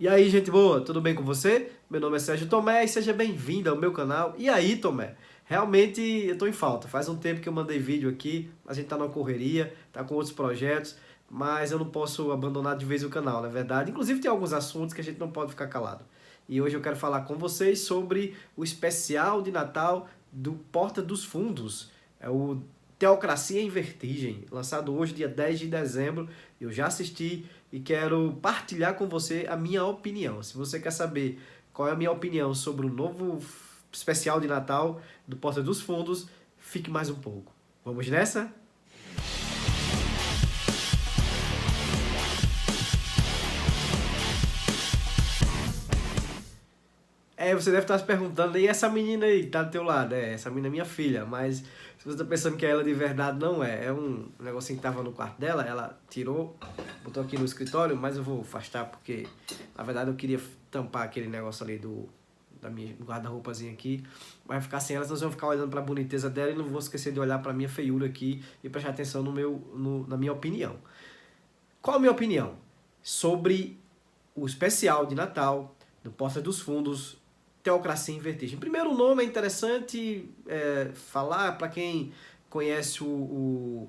E aí, gente boa, tudo bem com você? Meu nome é Sérgio Tomé e seja bem-vindo ao meu canal. E aí, Tomé? Realmente eu tô em falta. Faz um tempo que eu mandei vídeo aqui, a gente tá numa correria, tá com outros projetos, mas eu não posso abandonar de vez o canal, na é verdade. Inclusive tem alguns assuntos que a gente não pode ficar calado. E hoje eu quero falar com vocês sobre o especial de Natal do Porta dos Fundos. É o Teocracia em Vertigem, lançado hoje, dia 10 de dezembro. Eu já assisti e quero partilhar com você a minha opinião. Se você quer saber qual é a minha opinião sobre o novo especial de Natal do Porta dos Fundos, fique mais um pouco. Vamos nessa? Você deve estar se perguntando, e essa menina aí, tá do teu lado? Essa menina é minha filha, mas se você tá pensando que é ela de verdade, não é. É um negocinho que tava no quarto dela, ela tirou, botou aqui no escritório, mas eu vou afastar porque, na verdade, eu queria tampar aquele negócio ali da minha guarda-roupazinha aqui. Vai ficar sem ela, senão vocês vão ficar olhando pra boniteza dela e não vou esquecer de olhar pra minha feiura aqui e prestar atenção na minha opinião. Qual a minha opinião sobre o especial de Natal do Porta dos Fundos Teocracia em Vertigem? Primeiro, o nome é interessante falar para quem conhece o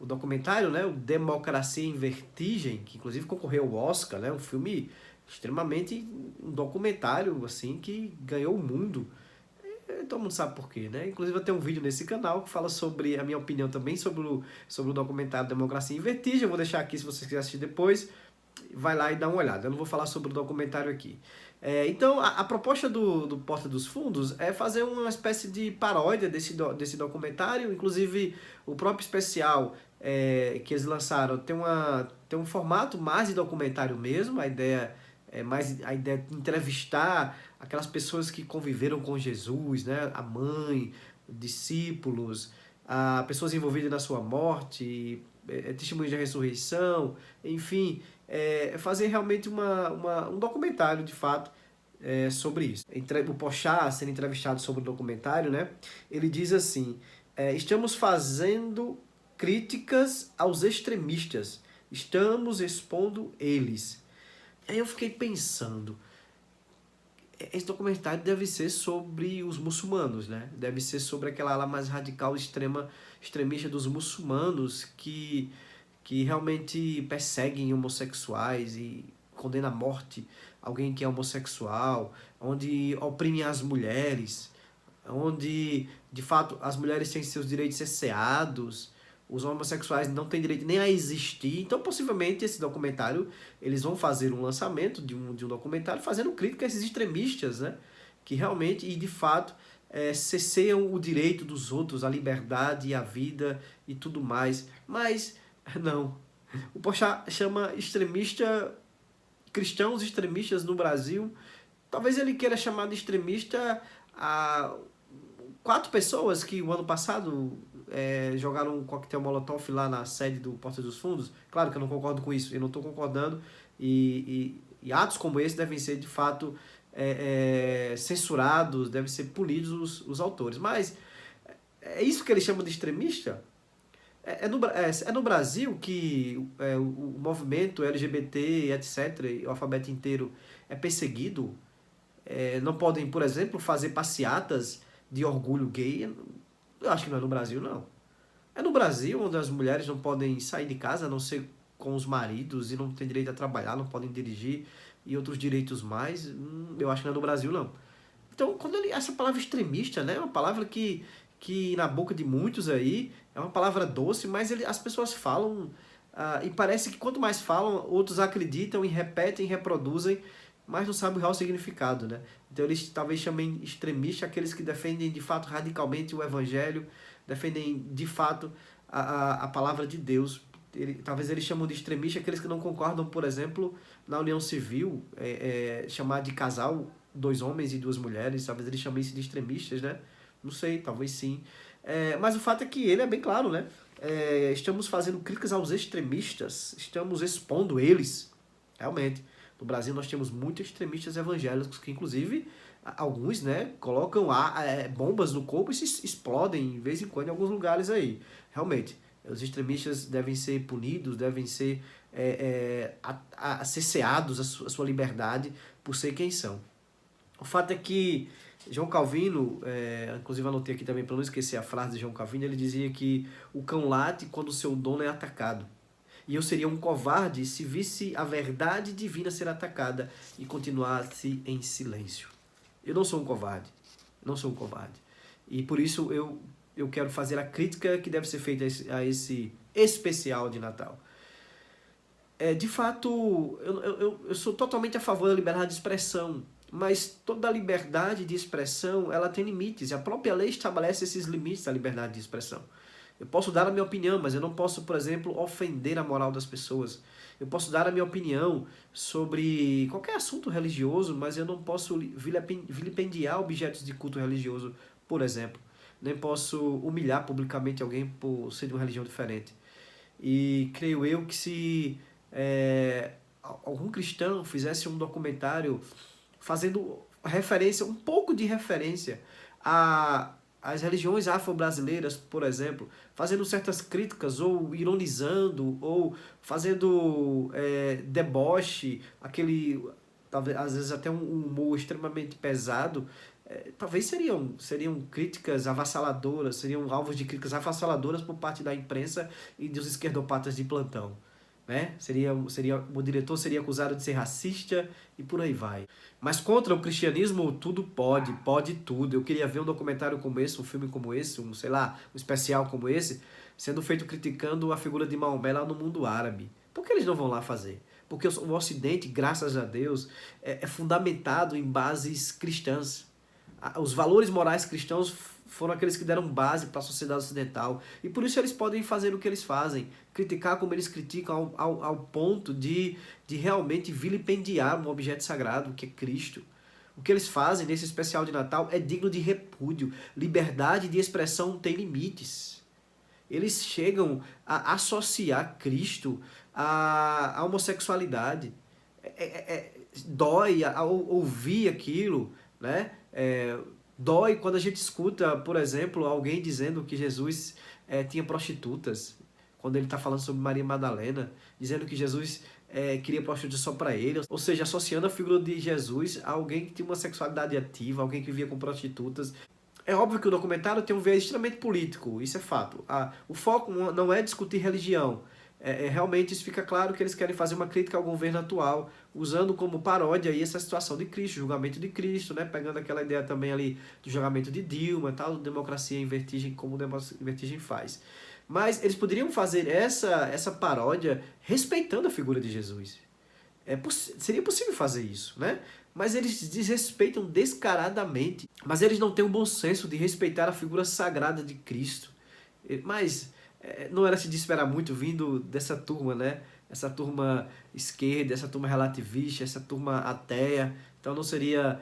documentário, né, o Democracia em Vertigem, que inclusive concorreu ao Oscar, né, um filme extremamente, um documentário assim que ganhou o mundo. Todo mundo sabe por quê, né? Inclusive eu tenho um vídeo nesse canal que fala sobre a minha opinião também sobre o documentário Democracia em Vertigem. Eu vou deixar aqui se você quiser assistir depois. Vai lá e dá uma olhada. Eu não vou falar sobre o documentário aqui. Então, a proposta do Porta dos Fundos é fazer uma espécie de paródia desse documentário. Inclusive, o próprio especial que eles lançaram tem um formato mais de documentário mesmo. A ideia é mais a ideia de entrevistar aquelas pessoas que conviveram com Jesus, né? A mãe, discípulos, pessoas envolvidas na sua morte, testemunhos da ressurreição, enfim, fazer realmente um documentário de fato sobre isso. O Porchat, sendo entrevistado sobre o documentário, né, ele diz assim, estamos fazendo críticas aos extremistas, estamos expondo eles. Aí eu fiquei pensando, esse documentário deve ser sobre os muçulmanos, né? Deve ser sobre aquela ala mais radical, extremista dos muçulmanos que realmente perseguem homossexuais e condenam à morte alguém que é homossexual, onde oprimem as mulheres, onde, de fato, as mulheres têm seus direitos cerceados, os homossexuais não têm direito nem a existir. Então, possivelmente, esse documentário, eles vão fazer um lançamento de um documentário fazendo crítica a esses extremistas, né? Que realmente, e de fato, cesseiam o direito dos outros, a liberdade, a vida e tudo mais. Mas, não. O Porchat chama cristãos extremistas no Brasil. Talvez ele queira chamar de extremista a 4 pessoas que o ano passado jogaram um coquetel molotov lá na sede do Porta dos Fundos. Claro que eu não concordo com isso, eu não estou concordando. E atos como esse devem ser, de fato, censurados, devem ser punidos os autores. Mas é isso que ele chama de extremista? No Brasil que o movimento LGBT, etc., o alfabeto inteiro é perseguido? Não podem, por exemplo, fazer passeatas de orgulho gay? Eu acho que não é no Brasil, não. É no Brasil onde as mulheres não podem sair de casa, a não ser com os maridos, e não têm direito a trabalhar, não podem dirigir, e outros direitos mais. Eu acho que não é no Brasil, não. Então, essa palavra extremista, né, é uma palavra que na boca de muitos aí é uma palavra doce, mas as pessoas falam e parece que quanto mais falam, outros acreditam e repetem, reproduzem, mas não sabem o real significado, né? Então eles talvez chamem extremista aqueles que defendem de fato radicalmente o evangelho, defendem de fato a palavra de Deus. Talvez eles chamam de extremista aqueles que não concordam, por exemplo, na união civil, chamar de casal 2 homens e 2 mulheres, talvez eles chamem isso de extremistas, né? Não sei, talvez sim. Mas o fato é que ele é bem claro, né? Estamos fazendo críticas aos extremistas, estamos expondo eles, realmente. No Brasil nós temos muitos extremistas evangélicos que, inclusive, alguns, né, colocam bombas no corpo e se explodem de vez em quando em alguns lugares aí. Realmente, os extremistas devem ser punidos, devem ser a cerceados a sua liberdade por ser quem são. O fato é que João Calvino, inclusive anotei aqui também para não esquecer a frase de João Calvino, ele dizia que o cão late quando o seu dono é atacado. E eu seria um covarde se visse a verdade divina ser atacada e continuasse em silêncio. Eu não sou um covarde. Não sou um covarde. E por isso eu quero fazer a crítica que deve ser feita a esse especial de Natal. De fato, eu sou totalmente a favor da liberdade de expressão, mas toda liberdade de expressão ela tem limites, e a própria lei estabelece esses limites da liberdade de expressão. Eu posso dar a minha opinião, mas eu não posso, por exemplo, ofender a moral das pessoas. Eu posso dar a minha opinião sobre qualquer assunto religioso, mas eu não posso vilipendiar objetos de culto religioso, por exemplo. Nem posso humilhar publicamente alguém por ser de uma religião diferente. E creio eu que se algum cristão fizesse um documentário fazendo referência, um pouco de referência às religiões afro-brasileiras, por exemplo, fazendo certas críticas, ou ironizando, ou fazendo deboche, talvez às vezes até um humor extremamente pesado, talvez seriam críticas avassaladoras, seriam alvos de críticas avassaladoras por parte da imprensa e dos esquerdopatas de plantão. Né? O diretor seria acusado de ser racista e por aí vai. Mas contra o cristianismo tudo pode tudo. Eu queria ver um documentário como esse, um filme como esse, um especial como esse, sendo feito criticando a figura de Maomé lá no mundo árabe. Por que eles não vão lá fazer? Porque o Ocidente, graças a Deus, é fundamentado em bases cristãs. Os valores morais cristãos foram aqueles que deram base para a sociedade ocidental. E por isso eles podem fazer o que eles fazem, criticar como eles criticam ao ponto de realmente vilipendiar um objeto sagrado, que é Cristo. O que eles fazem nesse especial de Natal é digno de repúdio. Liberdade de expressão tem limites. Eles chegam a associar Cristo à homossexualidade. Dói ao ouvir aquilo, né? Dói quando a gente escuta, por exemplo, alguém dizendo que Jesus tinha prostitutas, quando ele está falando sobre Maria Madalena, dizendo que Jesus queria prostitutas só para ele, ou seja, associando a figura de Jesus a alguém que tinha uma sexualidade ativa, alguém que vivia com prostitutas. É óbvio que o documentário tem um viés extremamente político, isso é fato. O foco não é discutir religião. Realmente isso fica claro que eles querem fazer uma crítica ao governo atual, usando como paródia aí essa situação de Cristo, julgamento de Cristo, né? Pegando aquela ideia também ali do julgamento de Dilma, tal, democracia em vertigem, como democracia em vertigem faz. Mas eles poderiam fazer essa paródia respeitando a figura de Jesus. Seria possível fazer isso, né? Mas eles desrespeitam descaradamente. Mas eles não têm o bom senso de respeitar a figura sagrada de Cristo. Mas não era de esperar muito vindo dessa turma, né? Essa turma esquerda, essa turma relativista, essa turma ateia. Então não seria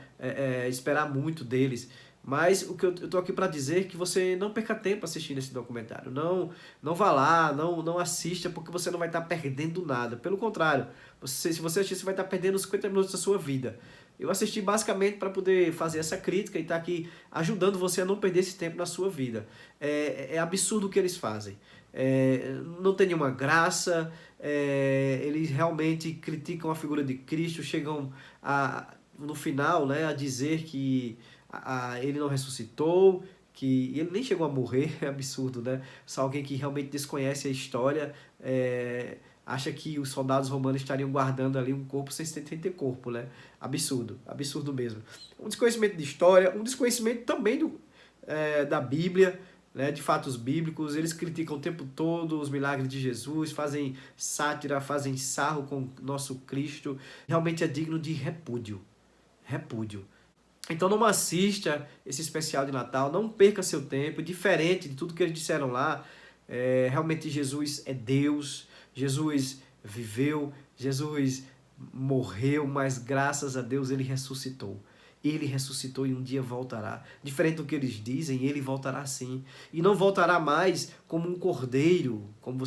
esperar muito deles. Mas o que eu tô aqui para dizer é que você não perca tempo assistindo esse documentário. Não vá lá, não assista, porque você não vai estar perdendo nada. Pelo contrário, se você assistir, você vai estar perdendo 50 minutos da sua vida. Eu assisti basicamente para poder fazer essa crítica e estar aqui ajudando você a não perder esse tempo na sua vida. É absurdo o que eles fazem. Não tem nenhuma graça. Eles realmente criticam a figura de Cristo, chegam no final, né, a dizer que ele não ressuscitou, que ele nem chegou a morrer. É absurdo, né? Só alguém que realmente desconhece a história acha que os soldados romanos estariam guardando ali um corpo sem ter corpo, né? Absurdo, absurdo mesmo. Um desconhecimento de história, um desconhecimento também da Bíblia, né, de fatos bíblicos. Eles criticam o tempo todo os milagres de Jesus, fazem sátira, fazem sarro com nosso Cristo. Realmente é digno de repúdio. Repúdio. Então não assista esse especial de Natal, não perca seu tempo, diferente de tudo que eles disseram lá. Realmente Jesus é Deus, Jesus viveu, Jesus morreu, mas graças a Deus ele ressuscitou. Ele ressuscitou e um dia voltará. Diferente do que eles dizem, ele voltará sim. E não voltará mais como um cordeiro, como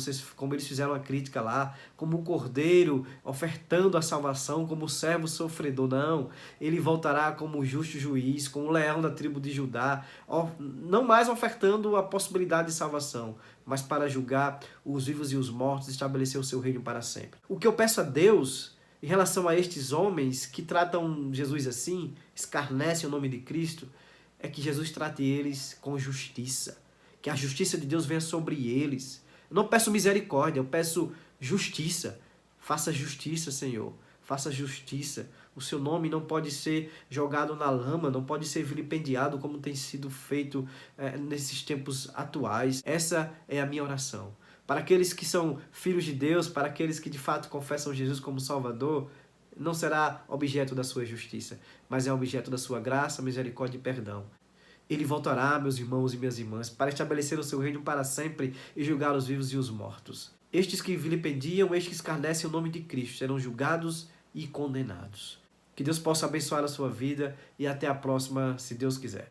eles fizeram a crítica lá, como um cordeiro ofertando a salvação, como servo sofredor. Não, ele voltará como justo juiz, como o leão da tribo de Judá, não mais ofertando a possibilidade de salvação, mas para julgar os vivos e os mortos, estabelecer o seu reino para sempre. O que eu peço a Deus em relação a estes homens que tratam Jesus assim, escarnecem o nome de Cristo, é que Jesus trate eles com justiça, que a justiça de Deus venha sobre eles. Eu não peço misericórdia, eu peço justiça. Faça justiça, Senhor. Faça justiça. O seu nome não pode ser jogado na lama, não pode ser vilipendiado como tem sido feito nesses tempos atuais. Essa é a minha oração. Para aqueles que são filhos de Deus, para aqueles que de fato confessam Jesus como Salvador, não será objeto da sua justiça, mas é objeto da sua graça, misericórdia e perdão. Ele voltará, meus irmãos e minhas irmãs, para estabelecer o seu reino para sempre e julgar os vivos e os mortos. Estes que vilipendiam, estes que escarnecem o nome de Cristo, serão julgados e condenados. Que Deus possa abençoar a sua vida e até a próxima, se Deus quiser.